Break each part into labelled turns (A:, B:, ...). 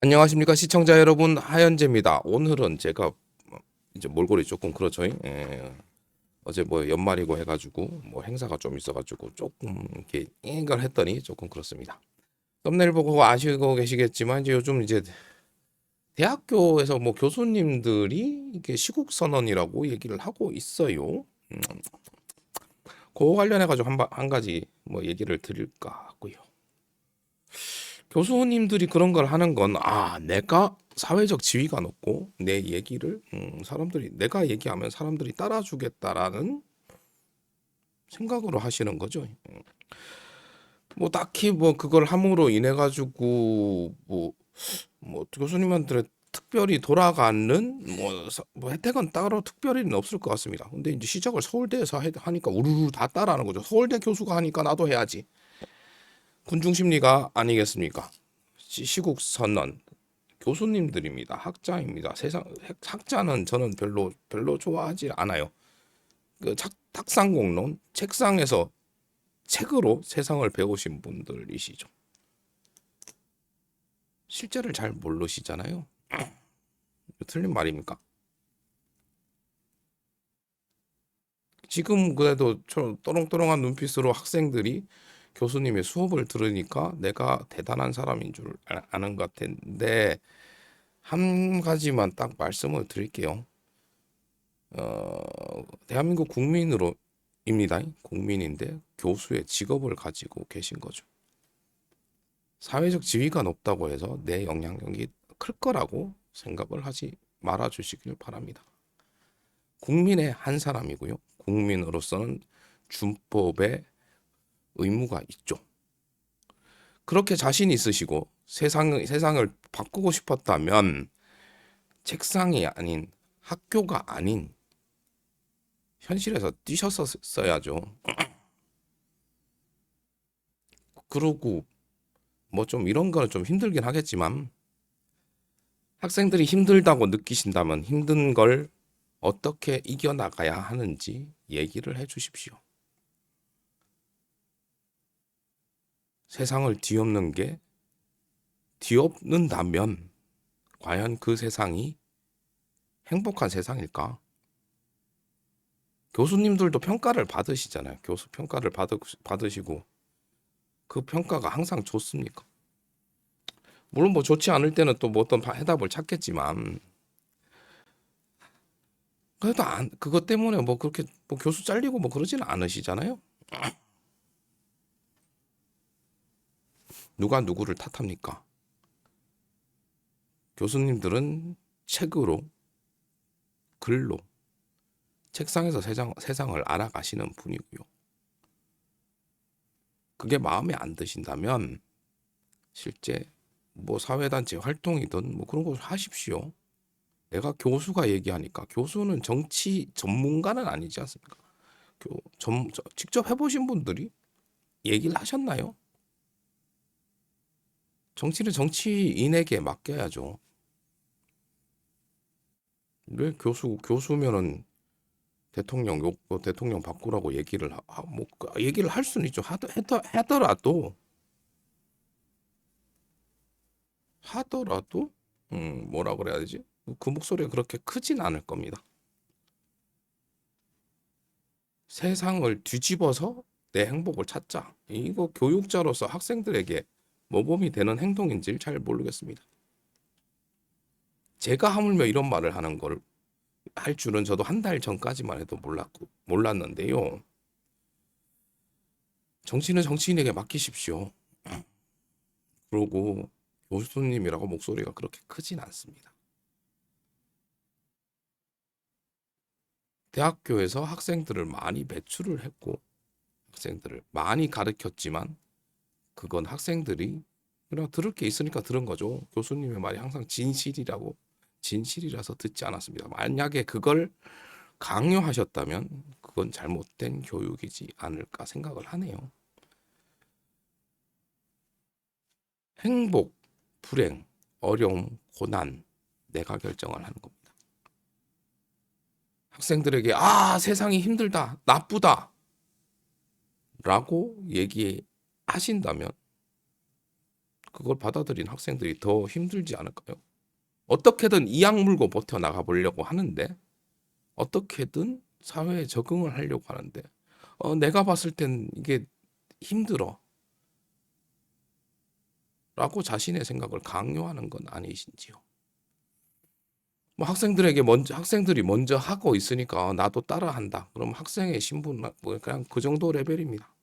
A: 안녕하십니까 시청자 여러분, 하현재입니다. 오늘은 제가 이제 몰골이 조금 그렇죠. 예. 어제 뭐 연말이고 해가지고 뭐 행사가 좀 있어가지고 조금 이렇게 잉걸 했더니 조금 그렇습니다. 썸네일 보고 아시고 계시겠지만 이제 요즘 이제 대학교에서 뭐 교수님들이 이게 시국 선언이라고 얘기를 하고 있어요. 그거 관련해가지고 한 가지 뭐 얘기를 드릴까 하고요. 교수님들이 그런 걸 하는 건, 내가 사회적 지위가 높고 내 얘기를 사람들이 내가 얘기하면 사람들이 따라주겠다라는 생각으로 하시는 거죠. 뭐 딱히 뭐 그걸 함으로 인해 가지고 뭐 교수님한테 특별히 돌아가는 뭐 혜택은 따로 특별히는 없을 것 같습니다. 근데 이제 시작을 서울대에서 하니까 우르르 다 따라하는 거죠. 서울대 교수가 하니까 나도 해야지. 군중 심리가 아니겠습니까? 시국 선언. 교수님들입니다. 학자입니다. 학자는 저는 별로 좋아하지 않아요. 그 탁상공론, 책상에서 책으로 세상을 배우신 분들이시죠. 실제를 잘 모르시잖아요. 틀린 말입니까? 지금 그래도 또롱또롱한 눈빛으로 학생들이 교수님의 수업을 들으니까 내가 대단한 사람인 줄 아는 것 같은데, 한 가지만 딱 말씀을 드릴게요. 대한민국 국민으로입니다. 국민인데 교수의 직업을 가지고 계신 거죠. 사회적 지위가 높다고 해서 내 영향력이 클 거라고 생각을 하지 말아 주시길 바랍니다. 국민의 한 사람이고요. 국민으로서는 준법의 의무가 있죠. 그렇게 자신 있으시고 세상을 바꾸고 싶었다면 책상이 아닌, 학교가 아닌 현실에서 뛰셨었어야죠. 그러고 뭐 좀 이런 거는 좀 힘들긴 하겠지만, 학생들이 힘들다고 느끼신다면 힘든 걸 어떻게 이겨나가야 하는지 얘기를 해 주십시오. 세상을 뒤엎는 게 뒤엎는다면 과연 그 세상이 행복한 세상일까? 교수님들도 평가를 받으시잖아요. 교수 평가를 받으시고 그 평가가 항상 좋습니까? 물론 뭐 좋지 않을 때는 또 뭐 어떤 해답을 찾겠지만, 그래도 그것 때문에 뭐 그렇게 뭐 교수 잘리고 뭐 그러지는 않으시잖아요. 누가 누구를 탓합니까? 교수님들은 책으로, 글로, 책상에서 세상을 알아가시는 분이고요. 그게 마음에 안 드신다면 실제 뭐 사회단체 활동이든 뭐 그런 거 하십시오. 내가 교수가 얘기하니까, 교수는 정치 전문가는 아니지 않습니까? 직접 해보신 분들이 얘기를 하셨나요? 정치는 정치인에게 맡겨야죠. 왜 교수면은 대통령 바꾸라고 얘기를 할 수는 있죠. 하더라도 뭐라 그래야 되지? 그 목소리가 그렇게 크진 않을 겁니다. 세상을 뒤집어서 내 행복을 찾자. 이거 교육자로서 학생들에게 모범이 되는 행동인지 잘 모르겠습니다. 제가 하물며 이런 말을 하는 걸 할 줄은 저도 한 달 전까지만 해도 몰랐는데요. 정치는 정치인에게 맡기십시오. 그러고 교수님이라고 목소리가 그렇게 크진 않습니다. 대학교에서 학생들을 많이 배출을 했고 학생들을 많이 가르쳤지만, 그건 학생들이 그냥 들을 게 있으니까 들은 거죠. 교수님의 말이 항상 진실이라서 듣지 않았습니다. 만약에 그걸 강요하셨다면 그건 잘못된 교육이지 않을까 생각을 하네요. 행복, 불행, 어려움, 고난, 내가 결정을 하는 겁니다. 학생들에게 세상이 힘들다, 나쁘다 라고 얘기하신다면 그걸 받아들인 학생들이 더 힘들지 않을까요? 어떻게든 이악 물고 버텨 나가 보려고 하는데 어떻게든 사회에 적응을 하려고 하는데 내가 봤을 땐 이게 힘들어 라고 자신의 생각을 강요하는 건 아니신지요. 뭐 학생들이 먼저 하고 있으니까 나도 따라 한다. 그럼 학생의 신분 뭐 그냥 그 정도 레벨입니다.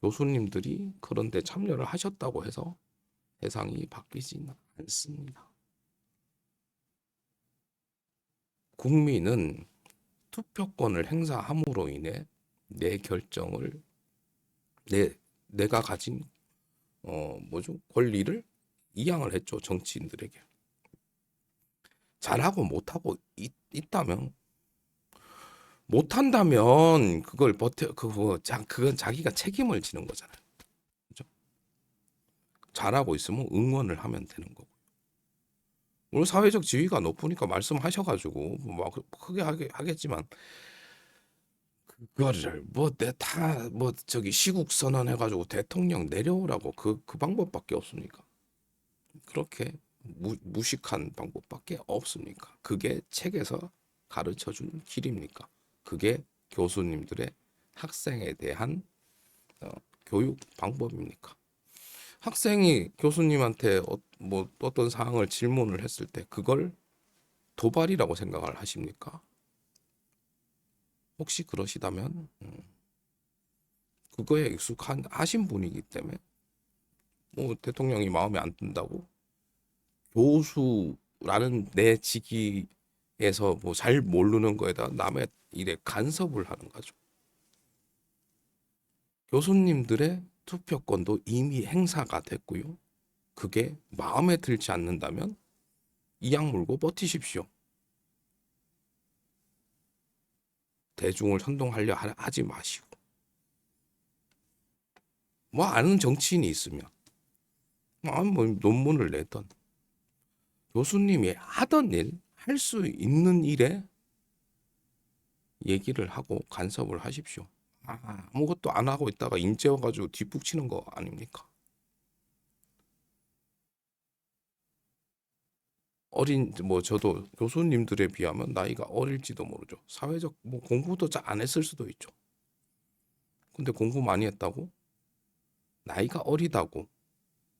A: 교수님들이 그런데 참여를 하셨다고 해서 세상이 바뀌지는 않습니다. 국민은 투표권을 행사함으로 인해 내 결정을 내가 가진 권리를 이양을 했죠. 정치인들에게. 잘하고 못하고 있다면 못한다면 그걸 그건 자기가 책임을 지는 거잖아요. 그죠? 잘하고 있으면 응원을 하면 되는 거고. 오늘 사회적 지위가 높으니까 말씀하셔가지고 뭐 크게 하겠지만 그거를 뭐 저기 시국 선언해가지고 대통령 내려오라고 그 방법밖에 없습니까? 그렇게 무식한 방법밖에 없습니까? 그게 책에서 가르쳐 준 길입니까? 그게 교수님들의 학생에 대한 교육 방법입니까? 학생이 교수님한테 뭐 어떤 사항을 질문을 했을 때 그걸 도발이라고 생각을 하십니까? 혹시 그러시다면 그거에 하신 분이기 때문에 뭐 대통령이 마음에 안 든다고 교수라는 내 직위에서 뭐 잘 모르는 거에다 남의 일에 간섭을 하는 거죠. 교수님들의 투표권도 이미 행사가 됐고요. 그게 마음에 들지 않는다면 이악 물고 버티십시오. 대중을 선동하려 하지 마시고. 뭐 아는 정치인이 있으면 뭐 논문을 내던 교수님이 하던 일, 할 수 있는 일에 얘기를 하고 간섭을 하십시오. 아무것도 안 하고 있다가 인제 와가지고 뒷북치는 거 아닙니까? 뭐 저도 교수님들에 비하면 나이가 어릴지도 모르죠. 사회적 뭐 공부도 잘 안 했을 수도 있죠. 근데 공부 많이 했다고 나이가 어리다고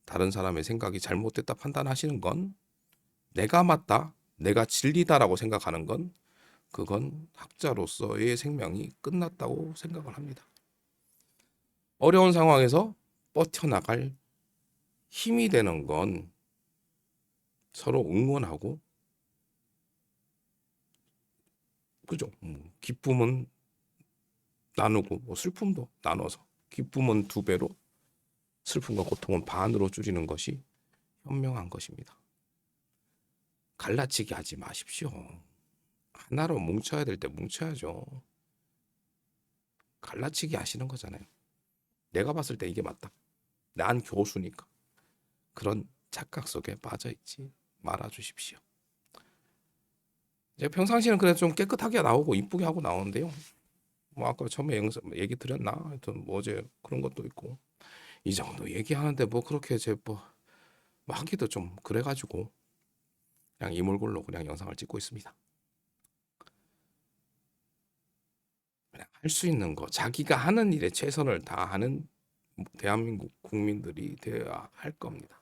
A: 다른 사람의 생각이 잘못됐다 판단하시는 건 내가 맞다, 내가 진리다라고 생각하는 건 그건 학자로서의 생명이 끝났다고 생각을 합니다. 어려운 상황에서 버텨나갈 힘이 되는 건 서로 응원하고 그죠? 기쁨은 나누고 뭐 슬픔도 나눠서 기쁨은 2배로 슬픔과 고통은 반으로 줄이는 것이 현명한 것입니다. 갈라치기 하지 마십시오. 하나로 뭉쳐야 될 때 뭉쳐야죠. 갈라치기 하시는 거잖아요. 내가 봤을 때 이게 맞다. 난 교수니까. 그런 착각 속에 빠져있지 말아주십시오. 이제 평상시는 그래도 좀 깨끗하게 나오고 이쁘게 하고 나오는데요. 뭐 아까 처음에 얘기 드렸나? 하여튼 뭐 어제 그런 것도 있고 이 정도 얘기하는데 뭐 그렇게 뭐 하기도 좀 그래가지고 그냥 이몰골로 그냥 영상을 찍고 있습니다. 그냥 할 수 있는 거 자기가 하는 일에 최선을 다하는 대한민국 국민들이 되어야 할 겁니다.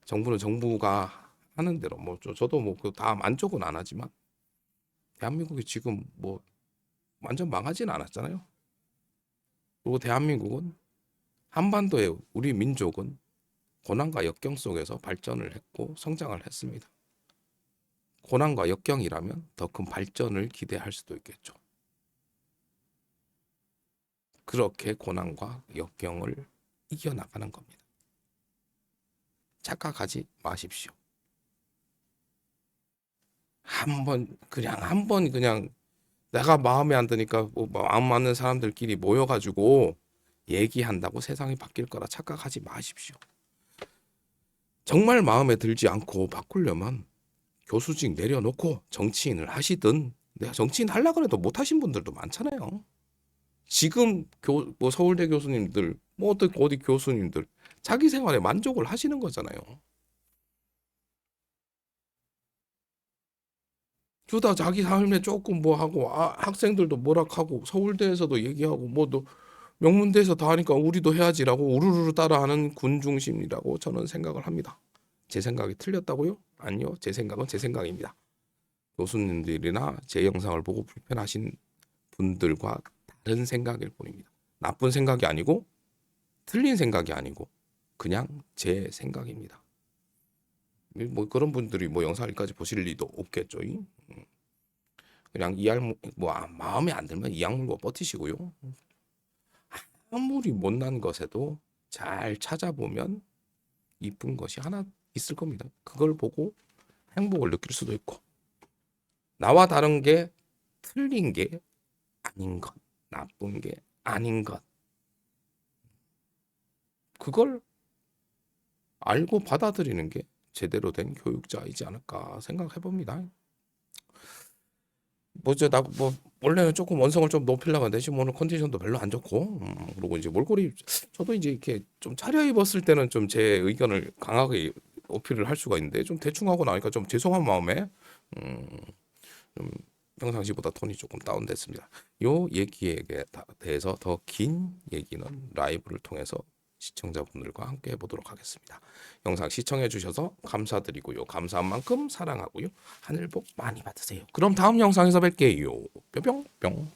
A: 정부는 정부가 하는 대로 뭐 저도 뭐 그 다 만족은 안 하지만 대한민국이 지금 뭐 완전 망하진 않았잖아요. 그리고 대한민국은 한반도의 우리 민족은 고난과 역경 속에서 발전을 했고 성장을 했습니다. 고난과 역경이라면 더 큰 발전을 기대할 수도 있겠죠. 그렇게 고난과 역경을 이겨나가는 겁니다. 착각하지 마십시오. 한 번 그냥 내가 마음에 안 드니까 뭐 마음 맞는 사람들끼리 모여가지고 얘기한다고 세상이 바뀔 거라 착각하지 마십시오. 정말 마음에 들지 않고 바꾸려면 교수직 내려놓고 정치인을 하시든 내가 정치인 하려고 해도 못하신 분들도 많잖아요. 지금 뭐 서울대 교수님들 뭐 어디 교수님들 자기 생활에 만족을 하시는 거잖아요. 그러다 자기 삶에 조금 뭐 하고 학생들도 뭐라 하고 서울대에서도 얘기하고 뭐도 명문대에서 다 하니까 우리도 해야지라고 우르르 따라하는 군중심이라고 저는 생각을 합니다. 제 생각이 틀렸다고요? 아니요. 제 생각은 제 생각입니다. 교수님들이나 제 영상을 보고 불편하신 분들과 다른 생각일 뿐입니다. 나쁜 생각이 아니고 틀린 생각이 아니고 그냥 제 생각입니다. 뭐 그런 분들이 뭐 영상까지 보실 리도 없겠죠. 그냥 마음에 안 들면 이 악물고 버티시고요. 아무리 못난 것에도 잘 찾아보면 이쁜 것이 하나 있을 겁니다. 그걸 보고 행복을 느낄 수도 있고 나와 다른 게 틀린 게 아닌 것, 나쁜 게 아닌 것 그걸 알고 받아들이는 게 제대로 된 교육자이지 않을까 생각해 봅니다. 뭐 원래는 조금 원성을 좀 높이려고 하는데 지금 오늘 컨디션도 별로 안 좋고 그리고 이제 몰골이 저도 이제 이렇게 좀 차려입었을 때는 좀 제 의견을 강하게 어필을 할 수가 있는데 좀 대충 하고 나니까 좀 죄송한 마음에 음, 좀 평상시보다 톤이 조금 다운됐습니다. 요 얘기에 대해서 더 긴 얘기는 라이브를 통해서 시청자분들과 함께 해보도록 하겠습니다. 영상 시청해 주셔서 감사드리고요. 감사한 만큼 사랑하고요. 하늘 복 많이 받으세요. 그럼 다음 영상에서 뵐게요. 뿅뿅뿅.